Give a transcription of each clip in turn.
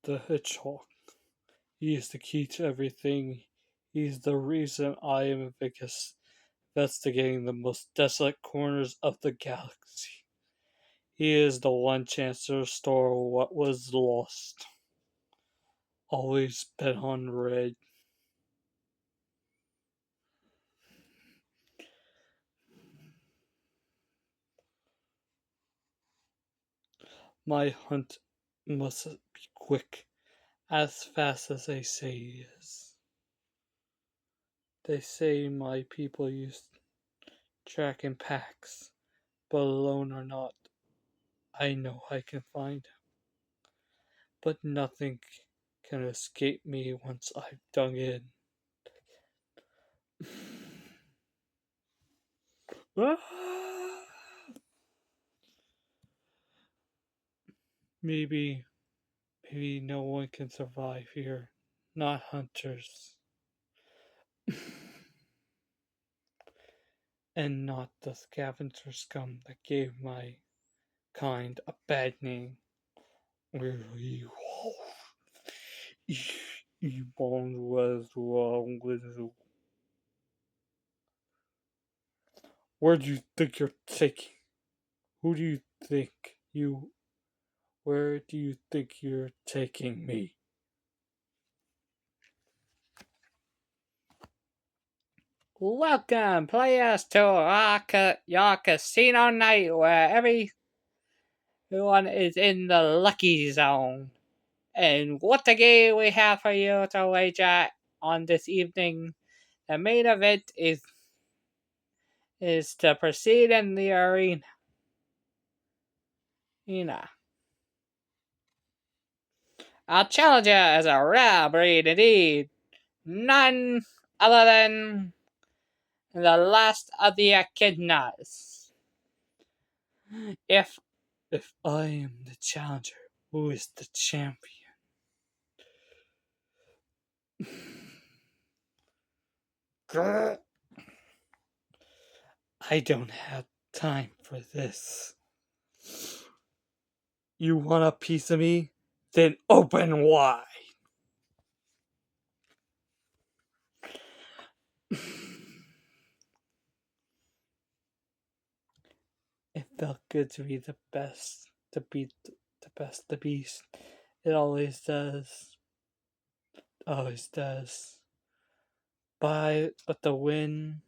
the hedgehog. He is the key to everything. He's the reason I am investigating the most desolate corners of the galaxy. He is the one chance to restore what was lost. Always bet on red. My hunt must be quick, as fast as they say it is. They say my people use track in packs, but alone or not, I know I can find him. But nothing can escape me once I've dug in. maybe, maybe no one can survive here, not hunters, and not the scavenger scum that gave my kind a bad name. Where was wrong with you? Where do you think you're taking? Who do you think you? Where do you think you're taking me? Welcome, players, to your casino night where everyone is in the lucky zone. And what a game we have for you to wager on this evening. The main event is to proceed in the arena. Our challenger is a rare breed indeed. None other than the last of the echidnas. If I am the challenger, who is the champion? I don't have time for this. You want a piece of me? Then open wide. It felt good to be the best, to beat the best, the beast. It always does. Always does. But the win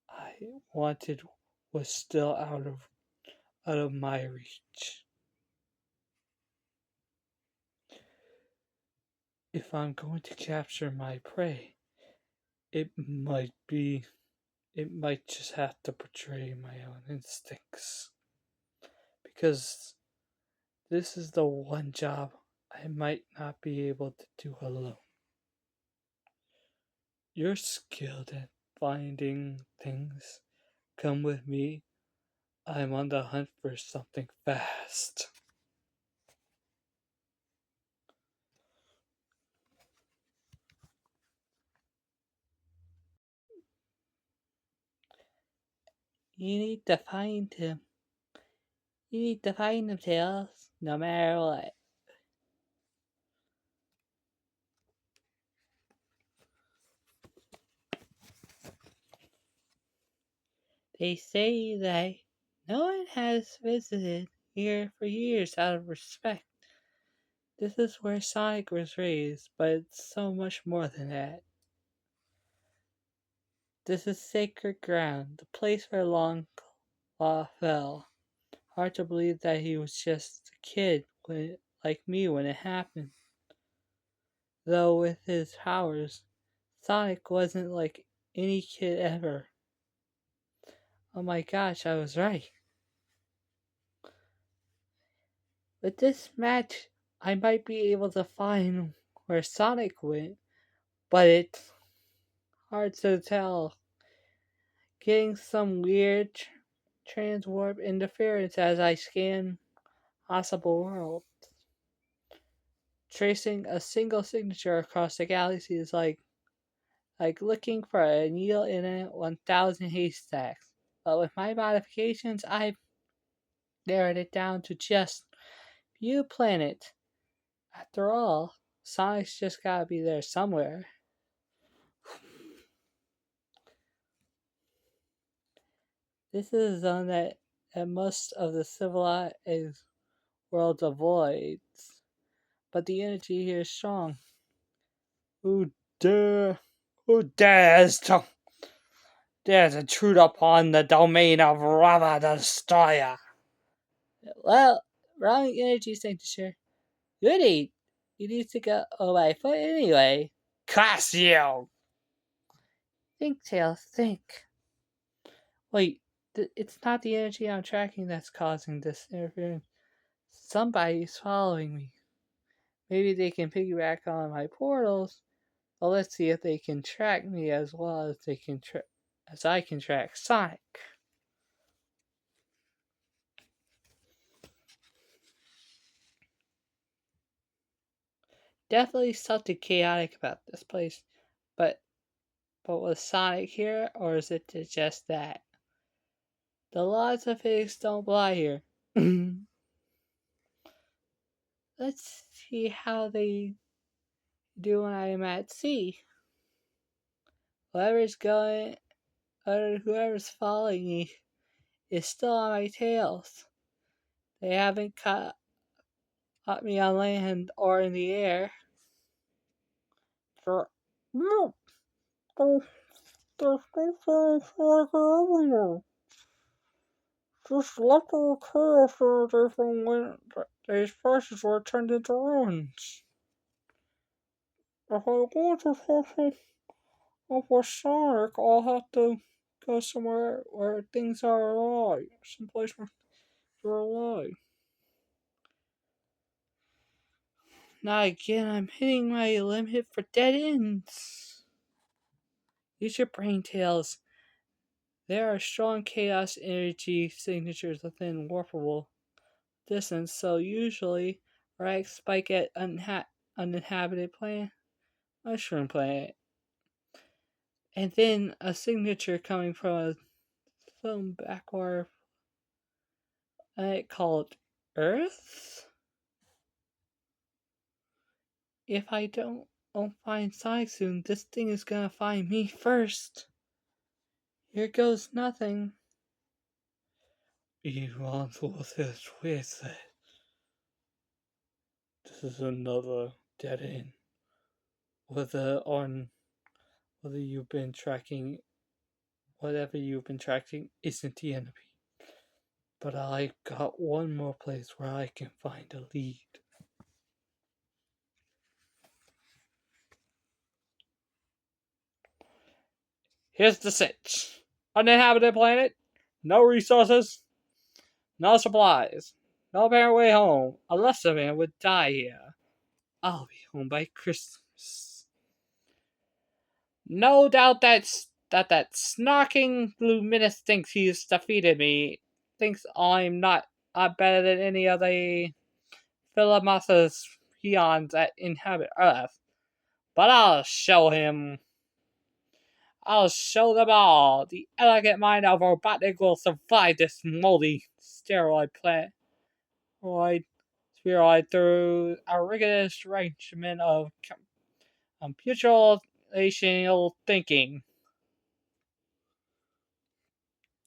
I wanted was still out of my reach. If I'm going to capture my prey, it might just have to betray my own instincts. Because this is the one job I might not be able to do alone. You're skilled at finding things. Come with me. I'm on the hunt for something fast. You need to find him. You need to find him, Tails, no matter what. They say that no one has visited here for years out of respect. This is where Sonic was raised, but it's so much more than that. This is sacred ground, the place where Long Claw fell. Hard to believe that he was just a kid like me when it happened. Though with his powers, Sonic wasn't like any kid ever. Oh my gosh, I was right. With this match, I might be able to find where Sonic went, but it's hard to tell. Getting some weird transwarp interference as I scan possible worlds. Tracing a single signature across the galaxy is like looking for a needle in a 1,000 haystacks. But with my modifications, narrowed it down to just you planet. After all, Sonic's just gotta be there somewhere. This is a zone that most of the civilized world avoids, but the energy here is strong. Who dare, who dares intrude upon the domain of Rava the Destroyer? Well, wrong energy signature. Goody! You need to go by foot anyway. Curse you! Think, Tails, think. Wait, it's not the energy I'm tracking that's causing this interference. Somebody's following me. Maybe they can piggyback on my portals. Well, let's see if they can track me as well as as I can track Sonic. Definitely something chaotic about this place, but was Sonic here, or is it just that? The laws of physics don't apply here. Let's see how they do when I am at sea. Whoever's going, or whoever's following me, is still on my tails. They haven't caught me on land or in the air. For no, there's no flag everywhere. Just let the occur after when these places were turned into ruins. If I want to something of a Sonic, I'll have to go somewhere where things are alive. Someplace where they're alive. Now again, I'm hitting my limit for dead ends. Use your brain, Tails. There are strong chaos energy signatures within warpable distance, so usually right spike at uninhabited planet, mushroom planet, and then a signature coming from some backward planet called Earth. If I don't find Sonic soon, this thing is gonna find me first. Here goes nothing. He runs with his twist. This is another dead end. Whether you've been tracking, whatever you've been tracking isn't the enemy. But I got one more place where I can find a lead. Here's the sitch. Uninhabited planet, no resources, no supplies, no apparent way home, unless a man would die here. I'll be home by Christmas. No doubt that snarking luminous thinks he's defeated me. Thinks I'm not better than any of the Philomathus peons that inhabit Earth. But I'll show him. I'll show them all. The elegant mind of Robotnik will survive this moldy steroid plant. Spheroid through a rigorous regimen of computational thinking.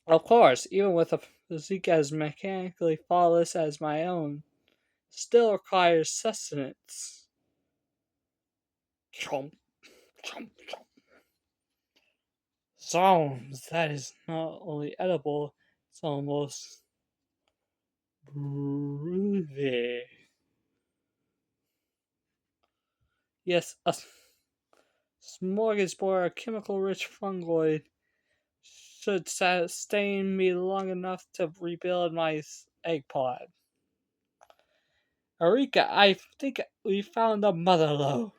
Of course, even with a physique as mechanically flawless as my own, still requires sustenance. Chomp, chomp, chomp. Sounds that is not only edible, it's almost groovy. Yes, a smorgasbord of chemical-rich fungoid should sustain me long enough to rebuild my egg pod. Eureka, I think we found a mother lode.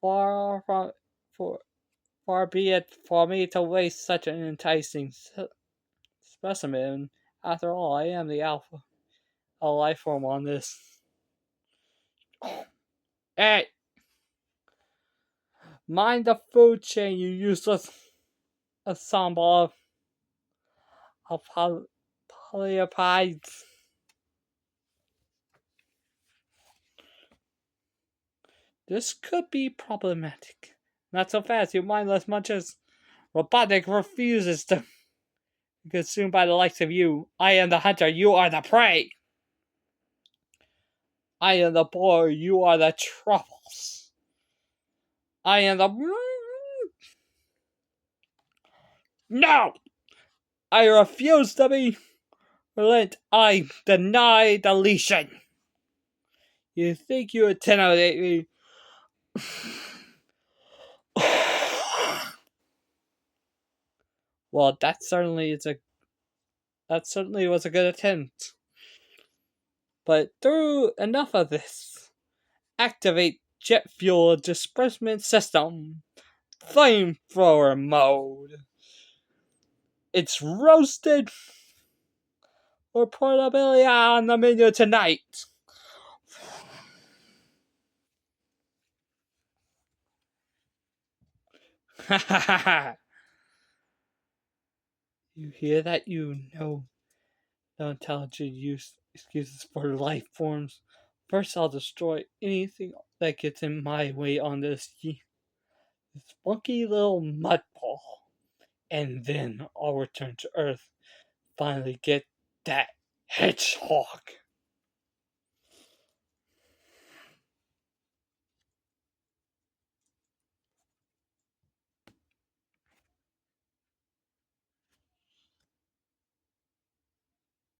Far from for Far be it for me to waste such an enticing specimen. After all, I am the alpha, a life form on this. Hey! Mind the food chain, you useless ensemble of Polypides. This could be problematic. Not so fast, you mindless munches. Robotic refuses to be consumed by the likes of you. I am the hunter, you are the prey. I am the boy, you are the troubles. I am the... No! I refuse to be relent. I deny deletion. You think you intimidate me? Well, that certainly was a good attempt. But through enough of this. Activate jet fuel disbursement system. Flamethrower mode. It's roasted for portability on the menu tonight. Ha ha ha ha. You hear that? You know no intelligent use excuses for life forms. First, I'll destroy anything that gets in my way on this funky little mud ball. And then I'll return to Earth. Finally get that hedgehog.